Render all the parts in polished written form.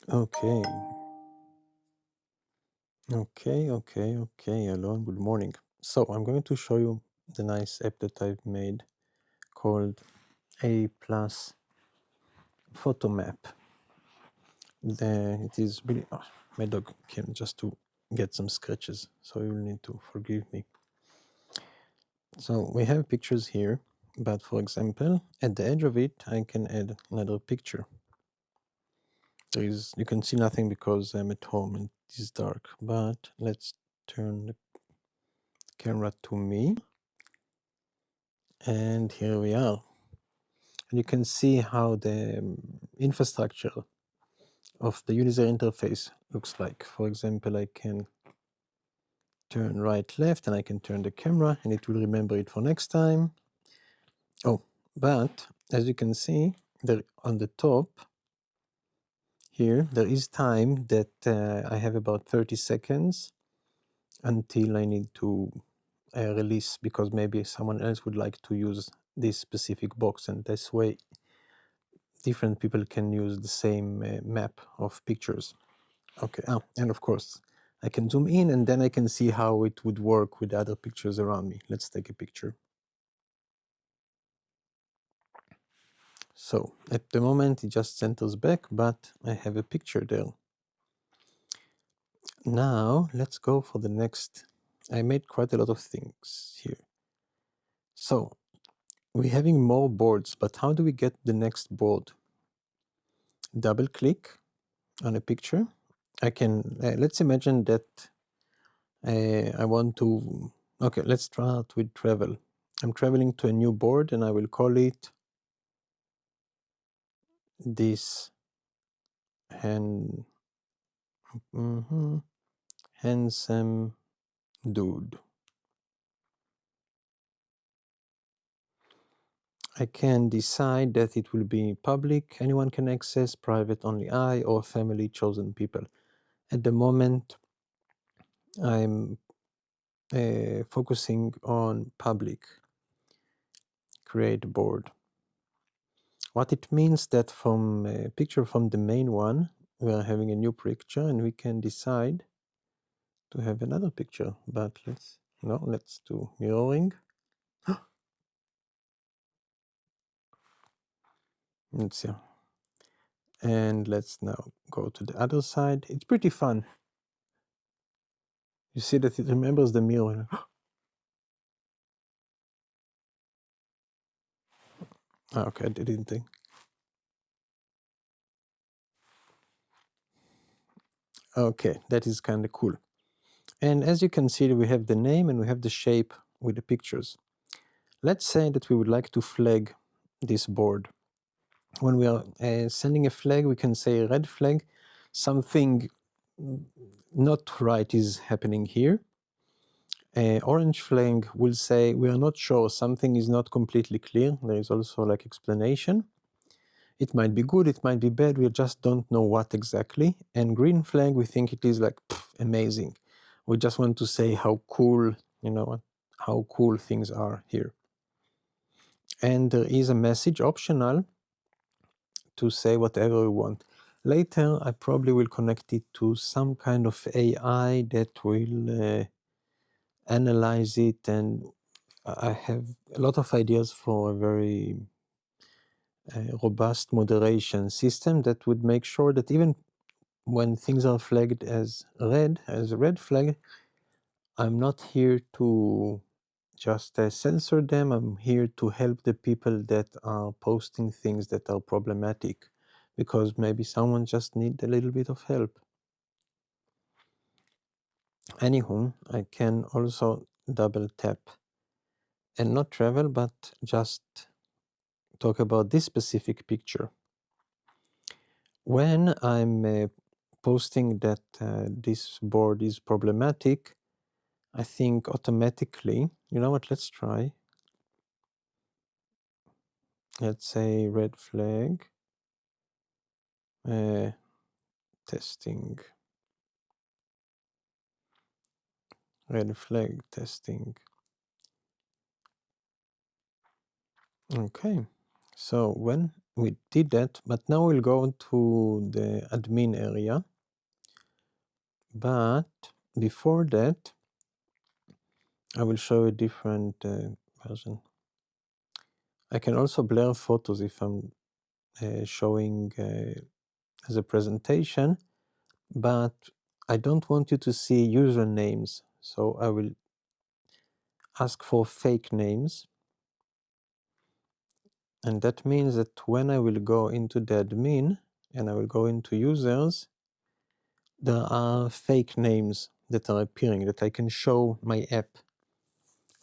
Okay. Hello and good morning. So I'm going to show you the nice app that I've made called A plus PhotoMap. It is really, my dog came just to get some scratches, so you'll need to forgive me. So we have pictures here, but for example, at the edge of it, I can add another picture. You can see nothing because I'm at home and it is dark, but let's turn the camera to me. And here we are. And you can see how the infrastructure of the user interface looks like. For example, I can turn right, left, and I can turn the camera, and it will remember it for next time. Oh, but as you can see, there on the top here, there is time that I have about 30 seconds until I need to release, because maybe someone else would like to use this specific box, and this way different people can use the same map of pictures. Okay, and of course I can zoom in and then I can see how it would work with other pictures around me. Let's take a picture. So at the moment it just centers back, but I have a picture there. Now let's go for the next. I made quite a lot of things here. So we're having more boards, but how do we get the next board? Double click on a picture. I can, let's imagine that I want to, okay, let's start with travel. I'm traveling to a new board and I will call it this handsome dude. I can decide that it will be public, anyone can access, private, only I, or family, chosen people. At the moment, I'm focusing on public. Create board. What it means that from a picture from the main one, we are having a new picture and we can decide to have another picture, but let's do mirroring. Let's see. And let's now go to the other side. It's pretty fun. You see that it remembers the mirror. Okay, I didn't think. Okay, that is kind of cool. And as you can see, we have the name and we have the shape with the pictures. Let's say that we would like to flag this board. When we are sending a flag, we can say red flag, something not right is happening here. Orange flag will say we are not sure, something is not completely clear. There is also like explanation. It might be good, it might be bad, we just don't know what exactly. And green flag, we think it is like amazing. We just want to say how cool, how cool things are here. And there is a message optional to say whatever we want. Later, I probably will connect it to some kind of AI that will analyze it, and I have a lot of ideas for a very robust moderation system that would make sure that even when things are flagged as a red flag, I'm not here to just censor them. I'm here to help the people that are posting things that are problematic, because maybe someone just needs a little bit of help. Anywho, I can also double tap and not travel, but just talk about this specific picture. When I'm posting that this board is problematic, I think automatically, you know what, let's try. Let's say red flag, testing, red flag testing. Okay, so when we did that, but now we'll go to the admin area. But before that, I will show a different version. I can also blur photos if I'm showing as a presentation, but I don't want you to see usernames, so I will ask for fake names. And that means that when I will go into the admin and I will go into users, there are fake names that are appearing that I can show my app.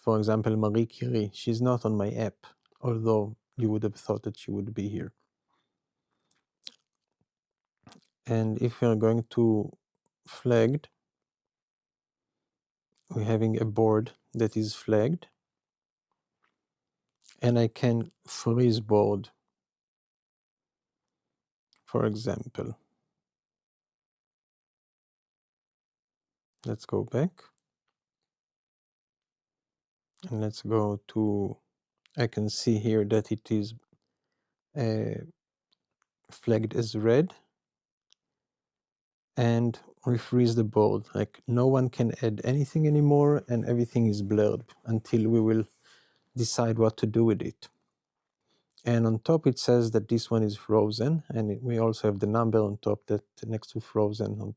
For example, Marie Curie, she's not on my app, although you would have thought that she would be here. And if we are going to flagged, we're having a board that is flagged, and I can freeze board, for example. Let's go back. And let's go to, I can see here that it is flagged as red, and we freeze the board. Like no one can add anything anymore, and everything is blurred until we will decide what to do with it. And on top it says that this one is frozen, and we also have the number on top that next to frozen on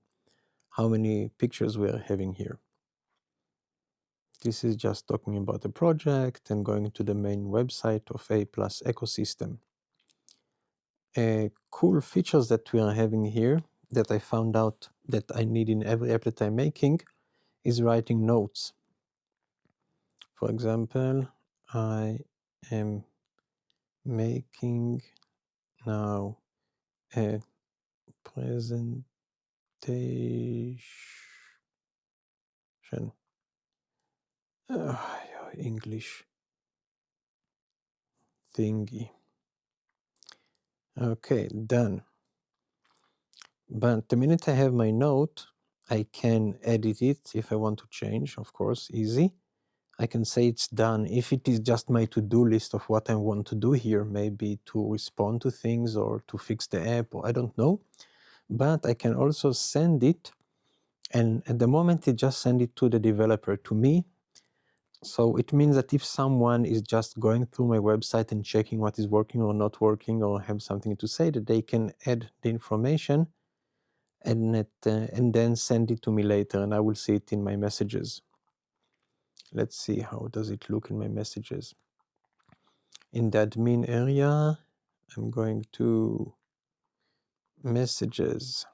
how many pictures we are having here. This is just talking about the project and going to the main website of A+ ecosystem. Cool features that we are having here that I found out that I need in every app that I'm making is writing notes. For example, I am making now a presentation English thingy. Okay, done. But the minute I have my note, I can edit it if I want to change, of course, easy. I can say it's done. If it is just my to-do list of what I want to do here, maybe to respond to things or to fix the app, or I don't know. But I can also send it, and at the moment it just send it to the developer, to me. So it means that if someone is just going through my website and checking what is working or not working, or have something to say, that they can add the information and then send it to me later, and I will see it in my messages. Let's see, how does it look in my messages? In the admin area, I'm going to messages.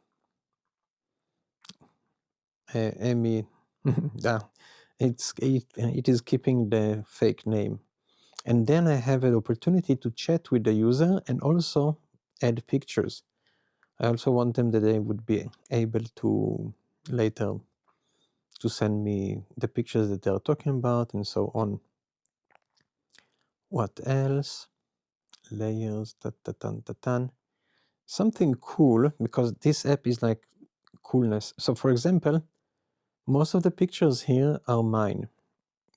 Amy, it is keeping the fake name. And then I have an opportunity to chat with the user and also add pictures. I also want them that they would be able to later to send me the pictures that they are talking about and so on. What else? Layers, something cool, because this app is like coolness. So for example, most of the pictures here are mine,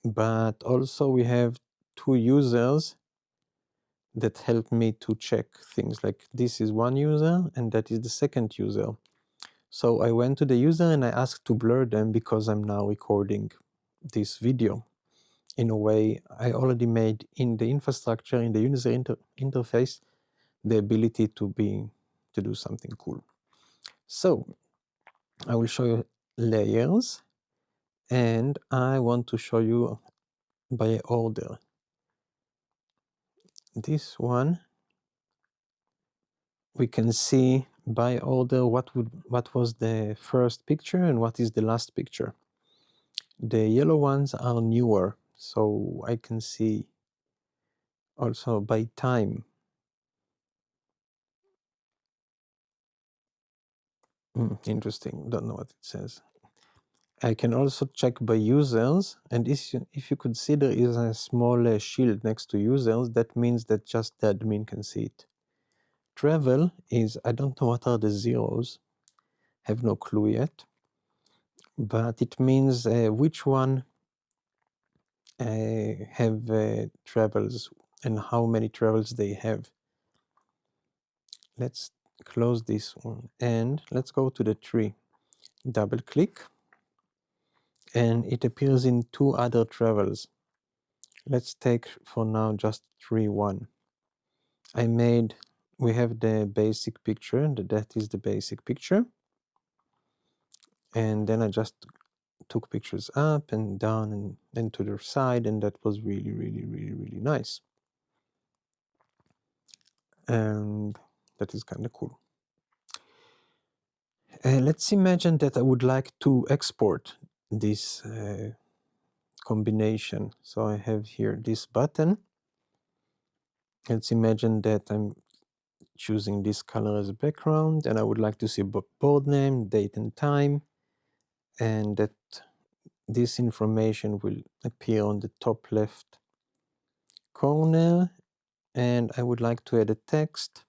but also we have two users that help me to check things. Like this is one user and that is the second user. So I went to the user and I asked to blur them because I'm now recording this video. In a way, I already made in the infrastructure, in the user interface, the ability to do something cool. So I will show you layers, and I want to show you by order. This one, we can see by order what was the first picture and what is the last picture. The yellow ones are newer, so I can see also by time. Interesting, don't know what it says. I can also check by users, and if you could see, there is a small shield next to users. That means that just the admin can see it. Travel is, I don't know what are the zeros, have no clue yet, but it means which one have travels and how many travels they have. let's close this one and let's go to the tree. Double click and it appears in 2 other travels. Let's take for now just tree 1. We have the basic picture, that is the basic picture. And then I just took pictures up and down and then to the side, and that was really nice. And that is kind of cool. Let's imagine that I would like to export this combination. So I have here this button. Let's imagine that I'm choosing this color as a background, and I would like to see board name, date and time, and that this information will appear on the top left corner, and I would like to add a text.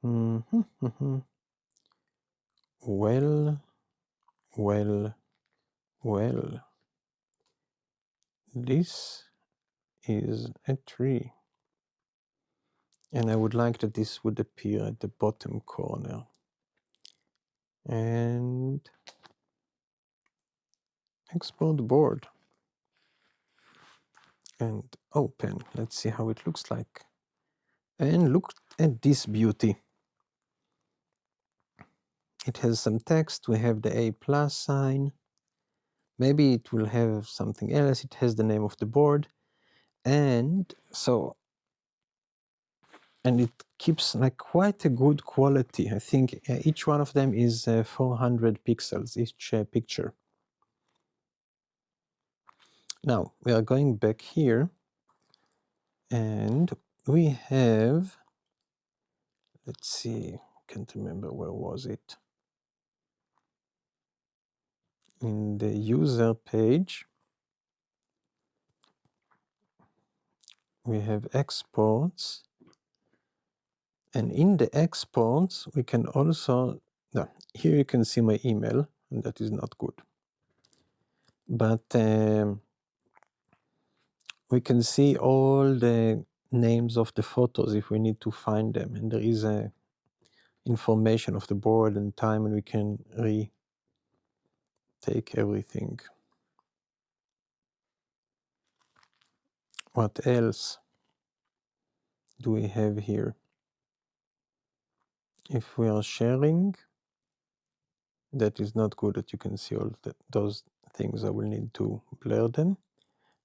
Well, this is a tree. And I would like that this would appear at the bottom corner. And export board. And open. Let's see how it looks like. And look at this beauty. It has some text. We have the A+ sign. Maybe it will have something else. It has the name of the board. And so, and it keeps like quite a good quality. I think each one of them is 400 pixels, each picture. Now, we are going back here. And we have, let's see, can't remember where was it. In the user page, we have exports. And in the exports, we can also, no, here you can see my email, and that is not good. But we can see all the names of the photos if we need to find them. And there is a information of the board and time, and we can retake everything. What else do we have here? If we are sharing, that is not good that you can see all those things. I will need to blur them.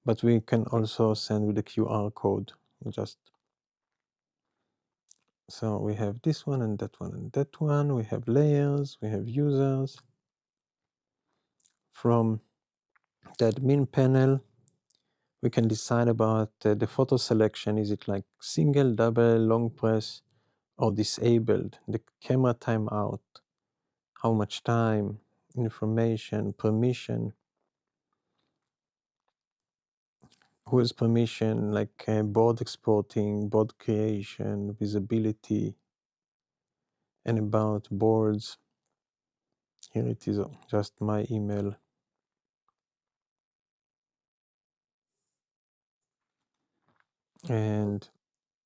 But we can also send with a QR code. So we have this one and that one and that one. We have layers, we have users. From the admin panel, we can decide about the photo selection. Is it like single, double, long press, or disabled? The camera timeout, how much time, information, permission. Who has permission, like board exporting, board creation, visibility, and about boards. Here it is, just my email. And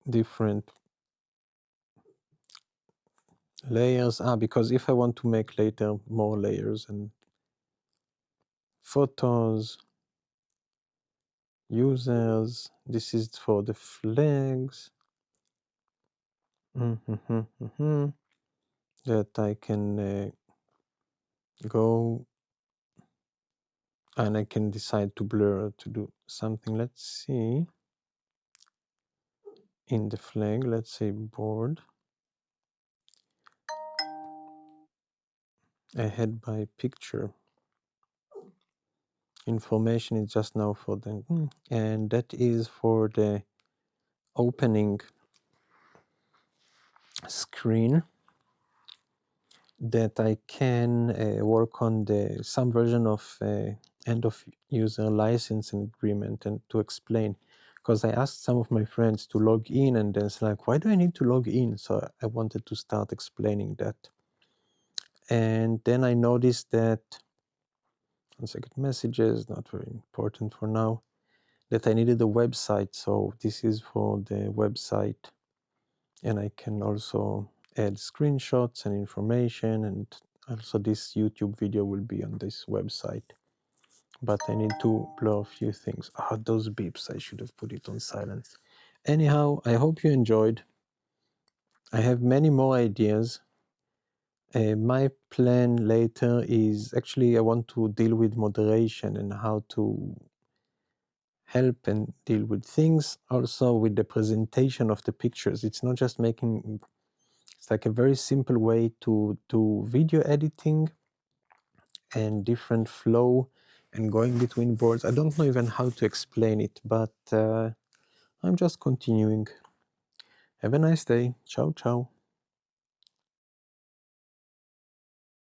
different layers. Because if I want to make later more layers and photos, users, this is for the flags. That I can go and I can decide to blur to do something. Let's see. In the flag, let's say board. Ahead by picture. Information is just now for the, and that is for the opening screen, that I can work on some version of end of user licensing agreement and to explain, because I asked some of my friends to log in and it's like, why do I need to log in? So I wanted to start explaining that. And then I noticed that, one second, messages, not very important for now, that I needed a website. So this is for the website and I can also add screenshots and information, and also this YouTube video will be on this website. But I need to blur a few things. Those beeps, I should have put it on silence. Anyhow, I hope you enjoyed. I have many more ideas. My plan later is actually I want to deal with moderation and how to help and deal with things, also with the presentation of the pictures. It's not just making, it's like a very simple way to do video editing and different flow and going between boards. I don't know even how to explain it, but I'm just continuing. Have a nice day. Ciao, ciao.